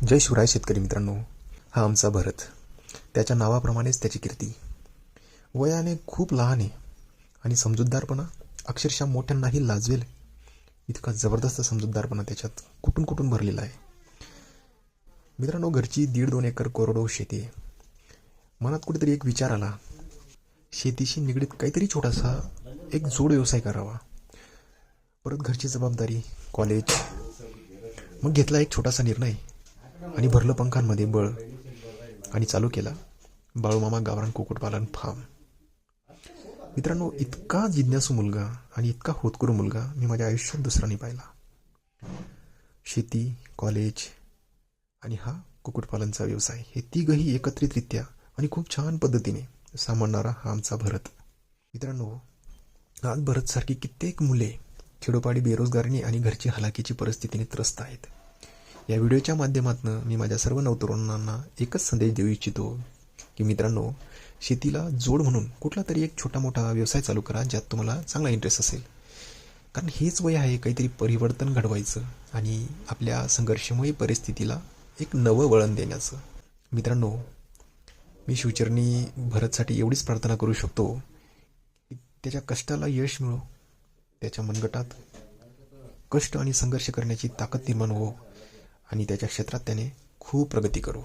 जय शिवराय शेतकरी मित्रांनो. हा आमचा भरत. त्याच्या नावाप्रमाणेच त्याची कीर्ती. वयाने खूप लहान आहे आणि समजूतदारपणा अक्षरशः मोठ्यांनाही लाजवेल इतका जबरदस्त समजूतदारपणा त्याच्यात कुठून कुठून भरलेला आहे. मित्रांनो, घरची 1.5-2 एकर कोरडवाहू शेती आहे. मनात कुठेतरी एक विचार आला, शेतीशी निगडीत काहीतरी छोटासा एक जोड व्यवसाय करावा. परत घरची जबाबदारी, कॉलेज, मग घेतला एक छोटासा निर्णय आणि भरलं पंखांमध्ये बळ आणि चालू केला बाळूमामा गावरान कुक्कुटपालन फार्म. मित्रांनो, इतका जिज्ञासू मुलगा आणि इतका होतकरू मुलगा मी माझ्या आयुष्यात दुसरा नाही पाहिला. शेती, कॉलेज आणि हा कुक्कुटपालनचा व्यवसाय हे तिघही एकत्रितरित्या आणि खूप छान पद्धतीने सांभाळणारा हा आमचा भरत. मित्रांनो, आज भरतसारखी कित्येक मुले खेडोपाडी बेरोजगारीने आणि घरची हलाखीची परिस्थितीने त्रस्त आहेत. या व्हिडिओच्या माध्यमातून मी माझ्या सर्व नवतरुणांना एकच संदेश देऊ इच्छितो की मित्रांनो, शेतीला जोड म्हणून कुठला तरी एक छोटा मोठा व्यवसाय चालू करा ज्यात तुम्हाला चांगला इंटरेस्ट असेल. कारण हेच वय आहे काहीतरी परिवर्तन घडवायचं आणि आपल्या संघर्षमय परिस्थितीला एक नवं वळण देण्याचं. मित्रांनो, मी शिवचरणी भरतसाठी एवढीच प्रार्थना करू शकतो की त्याच्या कष्टाला यश मिळो, त्याच्या मनगटात कष्ट आणि संघर्ष करण्याची ताकद निर्माण हो आणि त्याच्या क्षेत्रात त्याने खूप प्रगती करू.